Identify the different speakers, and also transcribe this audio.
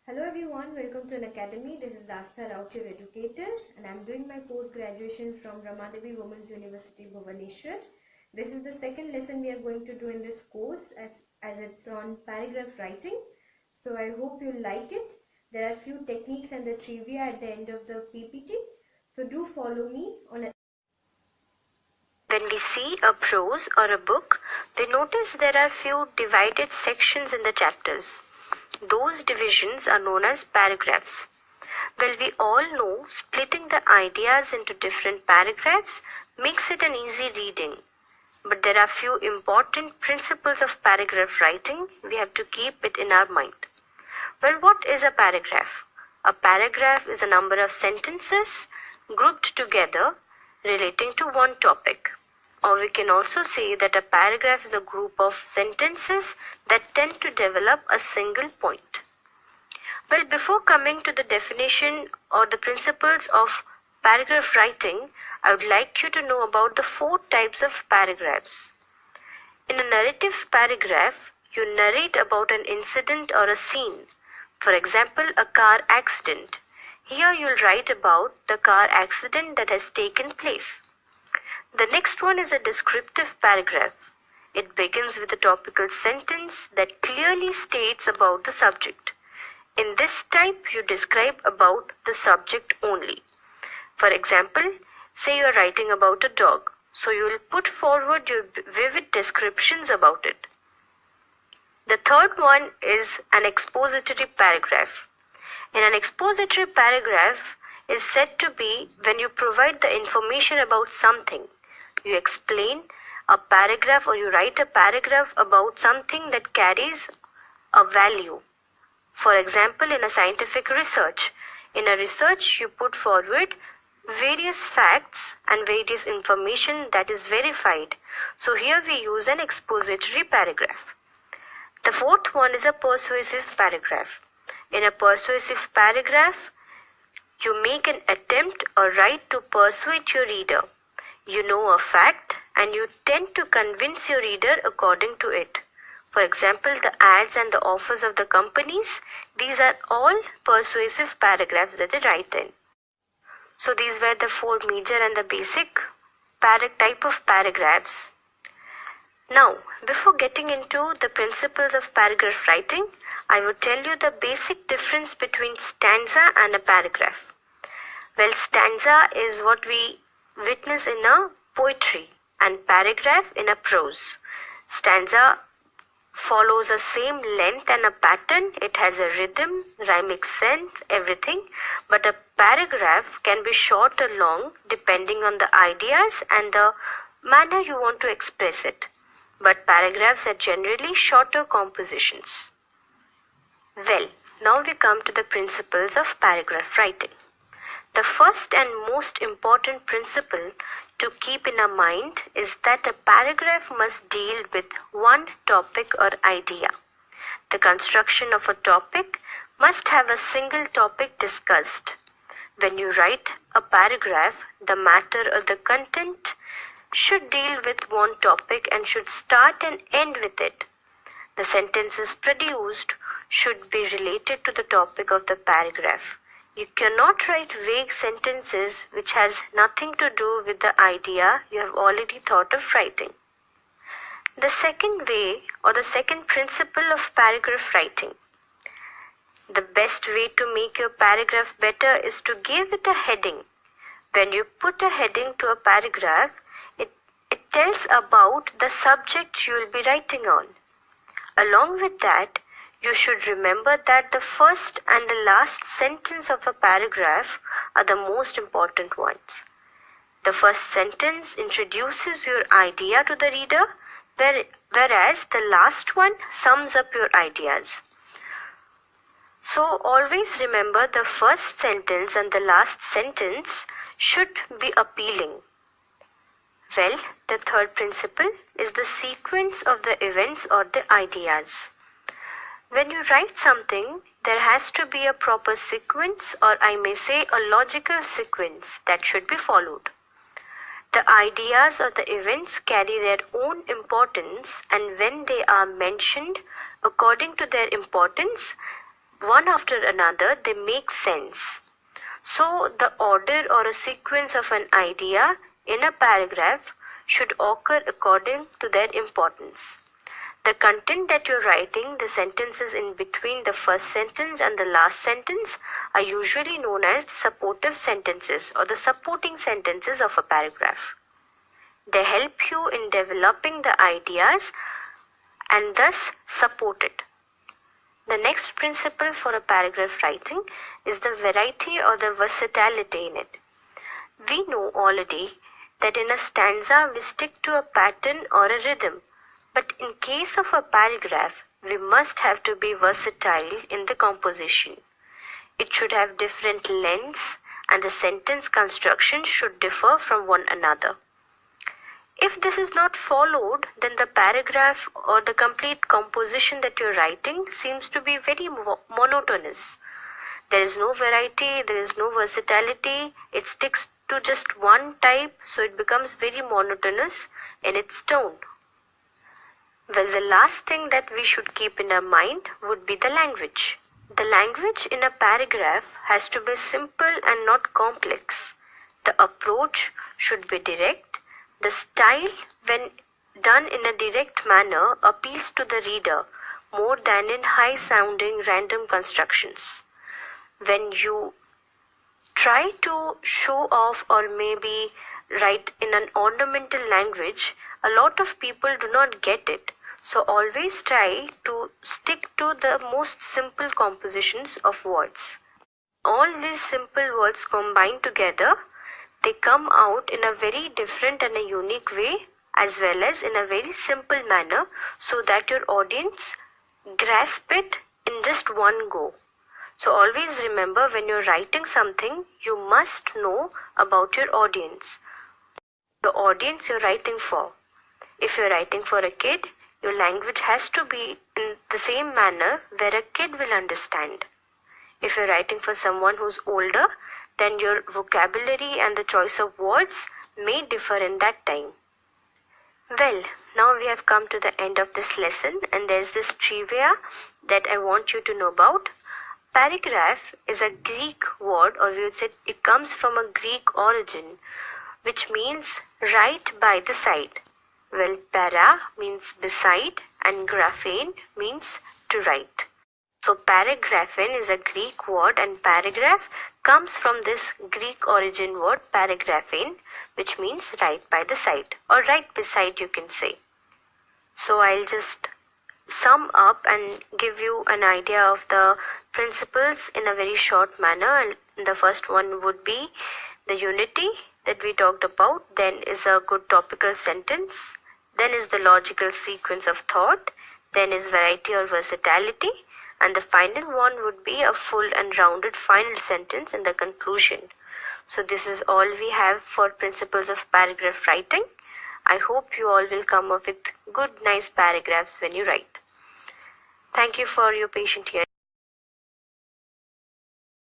Speaker 1: Hello everyone, welcome to an academy. This is Astha Rauch, your educator, and I'm doing my post-graduation from Ramadevi Women's University, Bhubaneswar. This is the second lesson we are going to do in this course as it's on paragraph writing. So I hope you like it. There are a few techniques and the trivia at the end of the PPT. So do follow me on a
Speaker 2: When we see a prose or a book, we notice there are few divided sections in the chapters. Those divisions are known as paragraphs. Well, we all know splitting the ideas into different paragraphs makes it an easy reading. But there are few important principles of paragraph writing. We have to keep it in our mind. Well, what is a paragraph? A paragraph is a number of sentences grouped together relating to one topic. Or we can also say that a paragraph is a group of sentences that tend to develop a single point. Well, before coming to the definition or the principles of paragraph writing, I would like you to know about the 4 types of paragraphs. In a narrative paragraph, you narrate about an incident or a scene. For example, a car accident. Here you'll write about the car accident that has taken place. The next one is a descriptive paragraph. It begins with a topical sentence that clearly states about the subject. In this type, you describe about the subject only. For example, say you are writing about a dog, so you will put forward your vivid descriptions about it. The third one is an expository paragraph. In an expository paragraph is said to be when you provide the information about something. You explain a paragraph or you write a paragraph about something that carries a value. For example, in a scientific research, in a research you put forward various facts and various information that is verified. So here we use an expository paragraph. The fourth one is a persuasive paragraph. In a persuasive paragraph, you make an attempt or write to persuade your reader. You know a fact and you tend to convince your reader according to it. For example, the ads and the offers of the companies, these are all persuasive paragraphs that they write in. So these were the 4 major and the basic type of paragraphs. Now, before getting into the principles of paragraph writing, I will tell you the basic difference between stanza and a paragraph. Well, stanza is what we witness in a poetry and paragraph in a prose. Stanza follows a same length and a pattern. It has a rhythm, rhymic sense, everything. But a paragraph can be short or long depending on the ideas and the manner you want to express it. But paragraphs are generally shorter compositions. Well, now we come to the principles of paragraph writing. The first and most important principle to keep in our mind is that a paragraph must deal with one topic or idea. The construction of a topic must have a single topic discussed. When you write a paragraph, the matter or the content should deal with one topic and should start and end with it. The sentences produced should be related to the topic of the paragraph. You cannot write vague sentences which has nothing to do with the idea you have already thought of writing. The second way or the second principle of paragraph writing. The best way to make your paragraph better is to give it a heading. When you put a heading to a paragraph, it tells about the subject you will be writing on. Along with that, you should remember that the first and the last sentence of a paragraph are the most important ones. The first sentence introduces your idea to the reader, whereas the last one sums up your ideas. So always remember the first sentence and the last sentence should be appealing. Well, the third principle is the sequence of the events or the ideas. When you write something, there has to be a proper sequence, or I may say a logical sequence that should be followed. The ideas or the events carry their own importance, and when they are mentioned according to their importance, one after another, they make sense. So the order or a sequence of an idea in a paragraph should occur according to their importance. The content that you're writing, the sentences in between the first sentence and the last sentence, are usually known as the supportive sentences or the supporting sentences of a paragraph. They help you in developing the ideas and thus support it. The next principle for a paragraph writing is the variety or the versatility in it. We know already that in a stanza we stick to a pattern or a rhythm, but in case of a paragraph, we must have to be versatile in the composition. It should have different lengths and the sentence construction should differ from one another. If this is not followed, then the paragraph or the complete composition that you're writing seems to be very monotonous. There is no variety, there is no versatility, it sticks to just one type, so it becomes very monotonous in its tone. Well, the last thing that we should keep in our mind would be the language. The language in a paragraph has to be simple and not complex. The approach should be direct. The style, when done in a direct manner, appeals to the reader more than in high-sounding random constructions. When you try to show off or maybe write in an ornamental language, a lot of people do not get it. So always try to stick to the most simple compositions of words. All these simple words combined together, they come out in a very different and a unique way as well as in a very simple manner so that your audience grasp it in just one go. So always remember, when you're writing something, you must know about your audience. The audience you're writing for. If you're writing for a kid, your language has to be in the same manner where a kid will understand. If you're writing for someone who's older, then your vocabulary and the choice of words may differ in that time. Well, now we have come to the end of this lesson, and there's this trivia that I want you to know about. Paragraph is a Greek word, or we would say it comes from a Greek origin, which means right by the side. Well, para means beside and graphein means to write. So paragraphein is a Greek word and paragraph comes from this Greek origin word paragraphein, which means right by the side or right beside, you can say. So I'll just sum up and give you an idea of the principles in a very short manner. And the first one would be the unity that we talked about, then is a good topical sentence, then is the logical sequence of thought, then is variety or versatility, and the final one would be a full and rounded final sentence in the conclusion. So this is all we have for principles of paragraph writing. I hope you all will come up with good, nice paragraphs when you write. Thank you for your patient hearing.